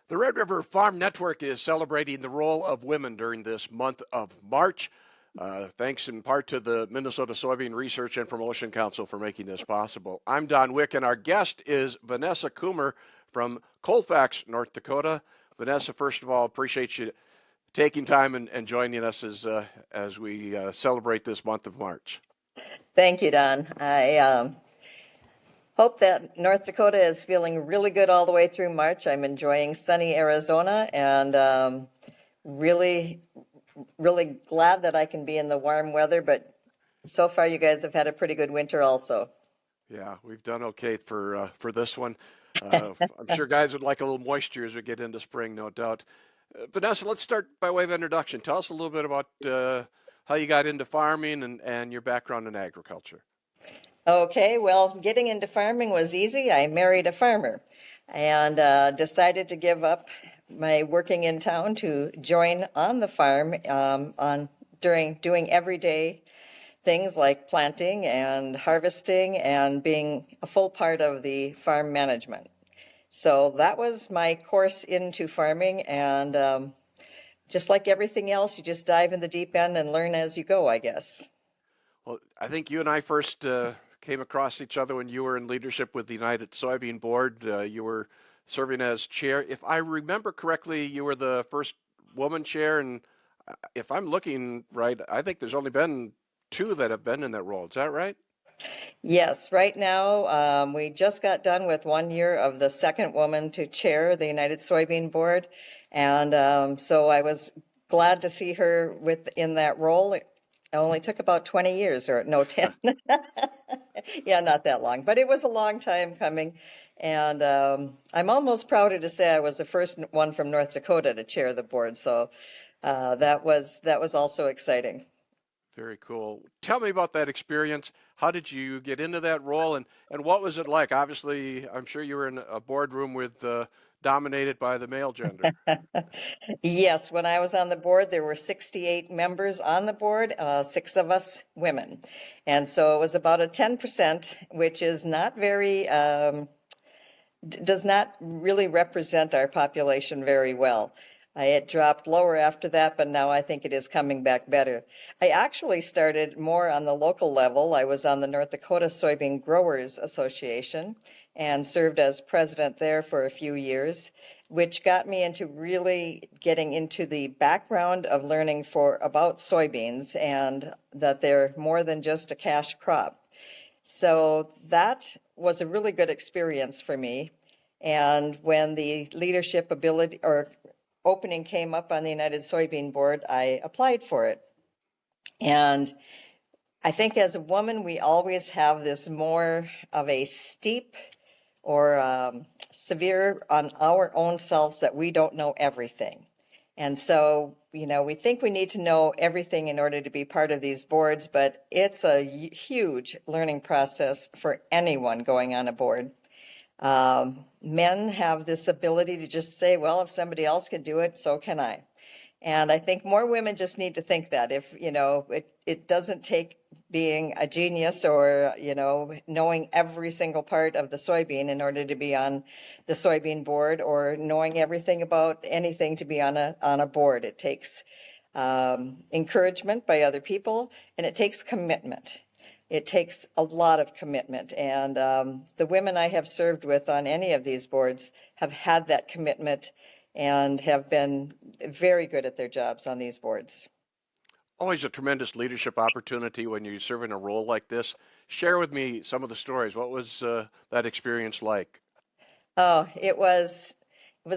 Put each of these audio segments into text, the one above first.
The Red River Farm Network is celebrating the role of women during this month of March. Thanks in part to the Minnesota Soybean Research and Promotion Council for making this possible. I'm Don Wick, and our guest is Vanessa Kummer from Colfax, North Dakota. Vanessa, first of all, appreciate you taking time and joining us as we celebrate this month of March. Thank you, Don. I hope that North Dakota is feeling really good all the way through March. I'm enjoying sunny Arizona and really glad that I can be in the warm weather, but so far you guys have had a pretty good winter also. Yeah, we've done okay for this one. I'm sure guys would like a little moisture as we get into spring, no doubt. Vanessa, let's start by way of introduction. Tell us a little bit about how you got into farming and your background in agriculture. Okay, well, getting into farming was easy. I married a farmer and decided to give up my working in town to join on the farm during doing everyday things like planting and harvesting and being a full part of the farm management. So that was my course into farming, and just like everything else, you just dive in the deep end and learn as you go, I guess. Well, I think you and I first came across each other when you were in leadership with the United Soybean Board. You were serving as chair. If I remember correctly, you were the first woman chair, and if I'm looking right, I think there's only been two that have been in that role. Is that right? Yes, right now we just got done with 1 year of the second woman to chair the United Soybean Board, and so I was glad to see her in that role. It only took about 20 years, or no, 10. Yeah, not that long, but it was a long time coming. And I'm almost prouder to say I was the first one from North Dakota to chair the board. So that was also exciting. Very cool. Tell me about that experience. How did you get into that role, and what was it like? Obviously, I'm sure you were in a boardroom with dominated by the male gender. Yes, when I was on the board, there were 68 members on the board, 6 of us women. And so it was about a 10%, which is not very, does not really represent our population very well. It dropped lower after that, but now I think it is coming back better. I actually started more on the local level. I was on the North Dakota Soybean Growers Association and served as president there for a few years, which got me into really getting into the background of learning about soybeans and that they're more than just a cash crop. So that was a really good experience for me. And when the leadership ability or opening came up on the United Soybean Board, I applied for it. And I think as a woman, we always have this more of a steep or severe on our own selves that we don't know everything. And so, we think we need to know everything in order to be part of these boards, but it's a huge learning process for anyone going on a board. Men have this ability to just say, well, if somebody else can do it, so can I. And I think more women just need to think that if, it doesn't take being a genius or, knowing every single part of the soybean in order to be on the soybean board or knowing everything about anything to be on a board. It takes encouragement by other people, and it takes commitment. It takes a lot of commitment, and the women I have served with on any of these boards have had that commitment and have been very good at their jobs on these boards. Always a tremendous leadership opportunity when you serve in a role like this. Share with me some of the stories. What was that experience like? Oh, it was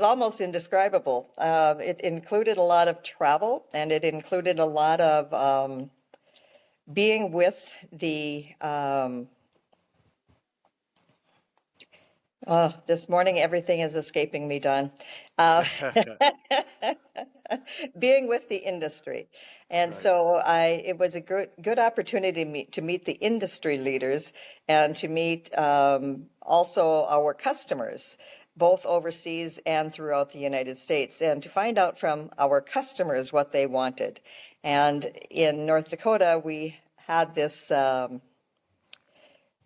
almost indescribable. It included a lot of travel, and it included a lot of being with the this morning everything is escaping me, Don. Being with the industry, and Right. so it was a good opportunity to meet the industry leaders and to meet also our customers, both overseas and throughout the United States, and to find out from our customers what they wanted. And in North Dakota, we had this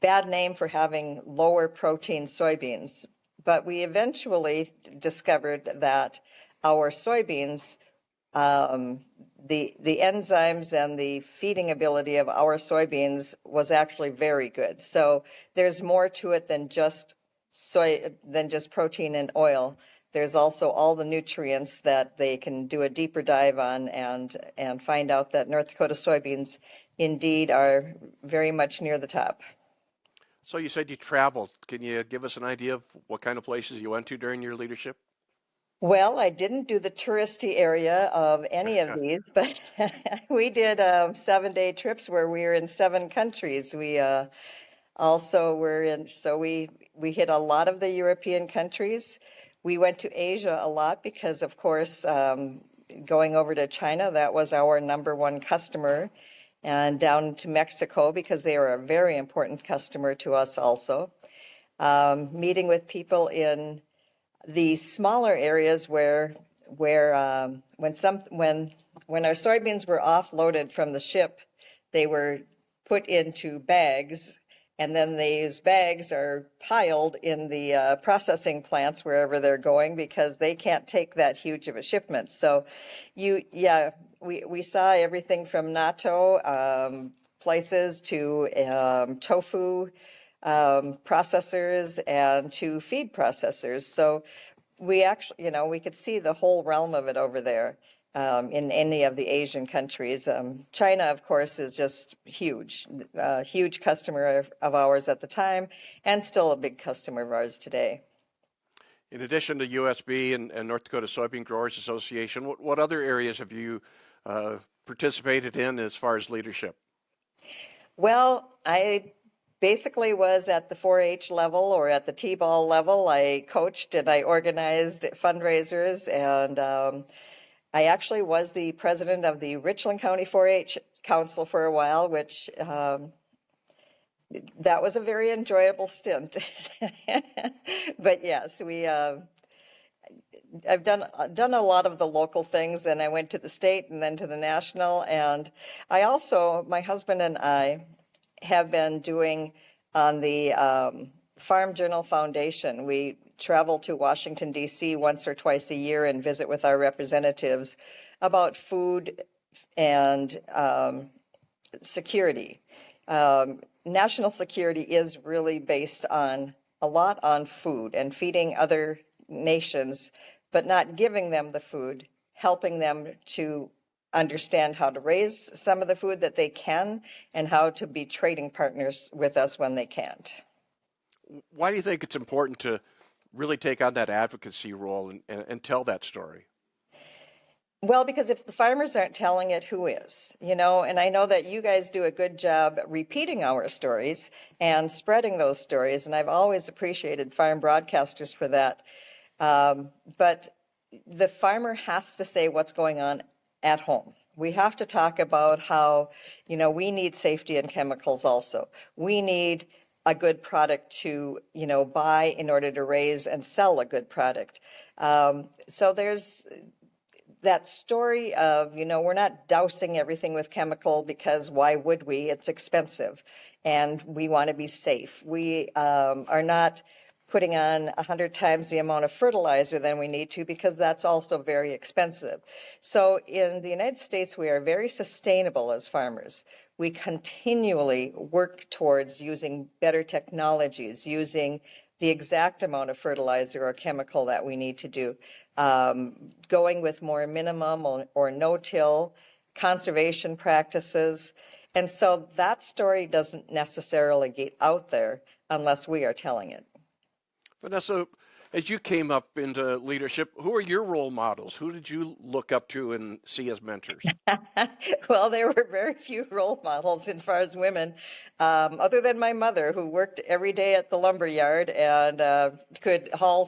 bad name for having lower protein soybeans. but we eventually discovered that our soybeans, the enzymes and the feeding ability of our soybeans was actually very good. So there's more to it than just protein and oil. There's also all the nutrients that they can do a deeper dive on and find out that North Dakota soybeans indeed are very much near the top. So you said you traveled. Can you give us an idea of what kind of places you went to during your leadership? Well, I didn't do the touristy area of any of these, but we did 7-day trips where we were in 7 countries. We also were in, so we hit a lot of the European countries. We went to Asia a lot because, of course, going over to China, that was our #1 customer, and down to Mexico because they are a very important customer to us also. Meeting with people in the smaller areas where when our soybeans were offloaded from the ship, they were put into bags, and then these bags are piled in the processing plants wherever they're going because they can't take that huge of a shipment. So we saw everything from natto places to tofu processors and to feed processors. So we actually, we could see the whole realm of it over there in any of the Asian countries. China, of course, is just huge, huge customer of ours at the time and still a big customer of ours today. In addition to USB and North Dakota Soybean Growers Association, what other areas have you participated in as far as leadership? Well, I basically was at the 4-H level or at the T-ball level. I coached and I organized fundraisers, and I actually was the president of the Richland County 4-H Council for a while, which that was a very enjoyable stint. But yes, I've done a lot of the local things, and I went to the state and then to the national. And I also, my husband and I have been doing on the Farm Journal Foundation. We travel to Washington, D.C. once or twice a year and visit with our representatives about food and security. National security is really based on a lot on food and feeding other nations, but not giving them the food, helping them to understand how to raise some of the food that they can and how to be trading partners with us when they can't. Why do you think it's important to really take on that advocacy role and tell that story? Well, because if the farmers aren't telling it, who is? And I know that you guys do a good job repeating our stories and spreading those stories, and I've always appreciated farm broadcasters for that. But the farmer has to say what's going on at home. We have to talk about how, we need safety and chemicals also. We need a good product to, buy in order to raise and sell a good product. So there's that story of, we're not dousing everything with chemical because why would we? It's expensive and we want to be safe. We are not putting on 100 times the amount of fertilizer than we need to because that's also very expensive. So in the United States, we are very sustainable as farmers. We continually work towards using better technologies, using the exact amount of fertilizer or chemical that we need to do, going with more minimum or no-till conservation practices. And so that story doesn't necessarily get out there unless we are telling it. Vanessa, as you came up into leadership, who are your role models? Who did you look up to and see as mentors? Well, there were very few role models as far as women, other than my mother, who worked every day at the lumber yard and could haul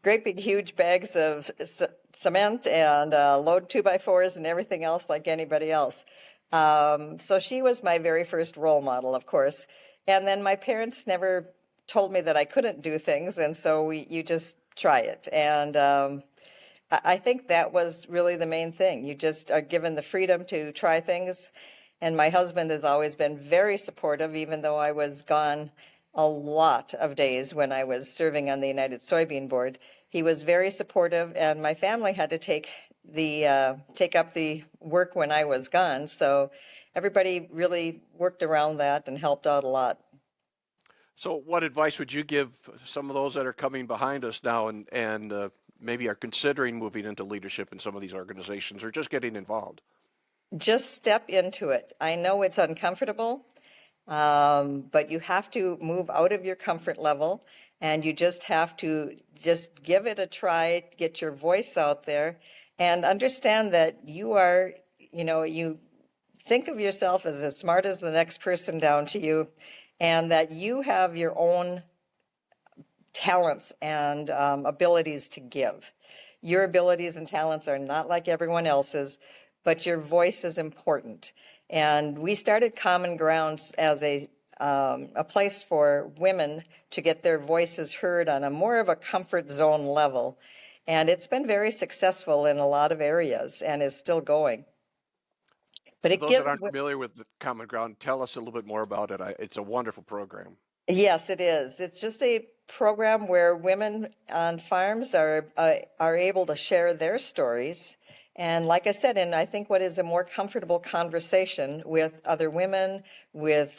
great big huge bags of cement and load 2x4s and everything else like anybody else. So she was my very first role model, of course. And then my parents never told me that I couldn't do things, and so you just try it. And I think that was really the main thing. You just are given the freedom to try things. And my husband has always been very supportive, even though I was gone a lot of days when I was serving on the United Soybean Board. He was very supportive, and my family had to take up the work when I was gone. So everybody really worked around that and helped out a lot. So what advice would you give some of those that are coming behind us now and maybe are considering moving into leadership in some of these organizations or just getting involved? Just step into it. I know it's uncomfortable, but you have to move out of your comfort level, and you just have to just give it a try, get your voice out there, and understand that you are, you think of yourself as smart as the next person down to you, and that you have your own talents and abilities to give. Your abilities and talents are not like everyone else's, but your voice is important. And we started Common Grounds as a place for women to get their voices heard on a more of a comfort zone level. And it's been very successful in a lot of areas and is still going. But For it those that gives, aren't familiar with the Common Ground, tell us a little bit more about it. It's a wonderful program. yes, it is. It's just a program where women on farms are able to share their stories. And like I said, and I think what is a more comfortable conversation with other women, with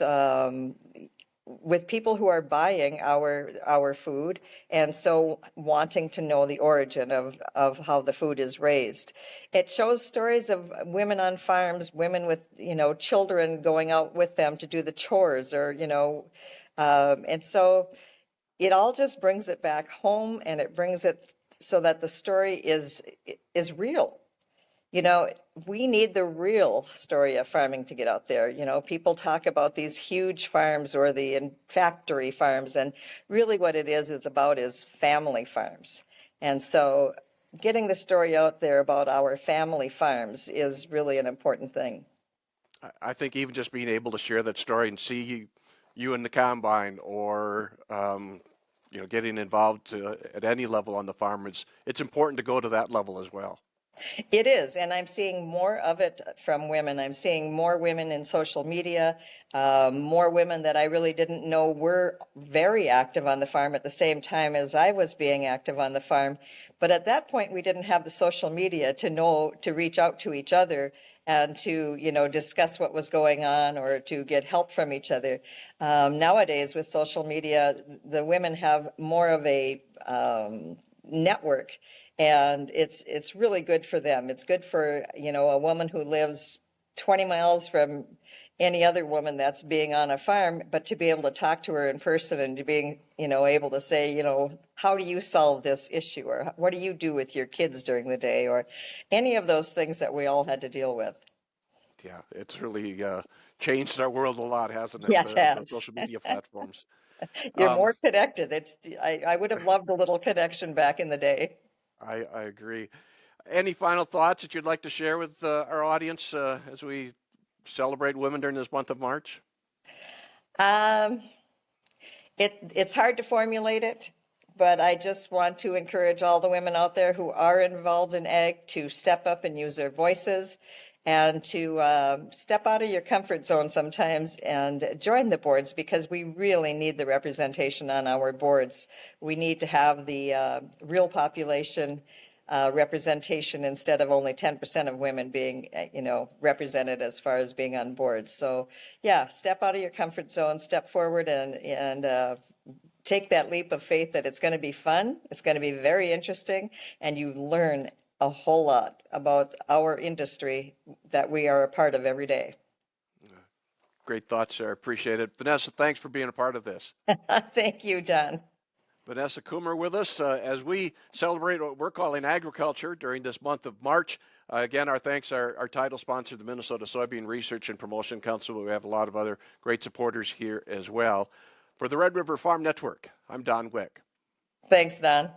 people who are buying our food, and so wanting to know the origin of how the food is raised. It shows stories of women on farms, women with children going out with them to do the chores, or and so it all just brings it back home, and it brings it so that the story is real. We need the real story of farming to get out there. People talk about these huge farms or the factory farms, and really what it is about is family farms. And so getting the story out there about our family farms is really an important thing. I think even just being able to share that story and see you in the combine or getting involved at any level on the farm, it's important to go to that level as well. It is, and I'm seeing more of it from women. I'm seeing more women in social media, more women that I really didn't know were very active on the farm at the same time as I was being active on the farm. But at that point, we didn't have the social media to reach out to each other and to, discuss what was going on or to get help from each other. Nowadays, with social media, the women have more of a network, and it's really good for them. It's good for a woman who lives 20 miles from any other woman that's being on a farm, but to be able to talk to her in person and to being able to say, how do you solve this issue, or what do you do with your kids during the day, or any of those things that we all had to deal with. Yeah, it's really changed our world a lot, hasn't it? Yes, it The has. social media platforms. You're Um, more connected. I would have loved a little connection back in the day. I agree. Any final thoughts that you'd like to share with our audience as we celebrate women during this month of March? Um, it's hard to formulate it, but I just want to encourage all the women out there who are involved in ag to step up and use their voices, and to step out of your comfort zone sometimes and join the boards, because we really need the representation on our boards. We need to have the real population representation instead of only 10% of women being, represented as far as being on boards. So yeah, step out of your comfort zone, step forward, and take that leap of faith that it's going to be fun, it's going to be very interesting, and you learn a whole lot about our industry that we are a part of every day. Great thoughts, sir. Appreciate it. Vanessa, thanks for being a part of this. Thank you, Don. Vanessa Kummer with us as we celebrate what we're calling agriculture during this month of March. Again, our thanks, our title sponsor, the Minnesota Soybean Research and Promotion Council, but we have a lot of other great supporters here as well. For the Red River Farm Network, I'm Don Wick. Thanks, Don.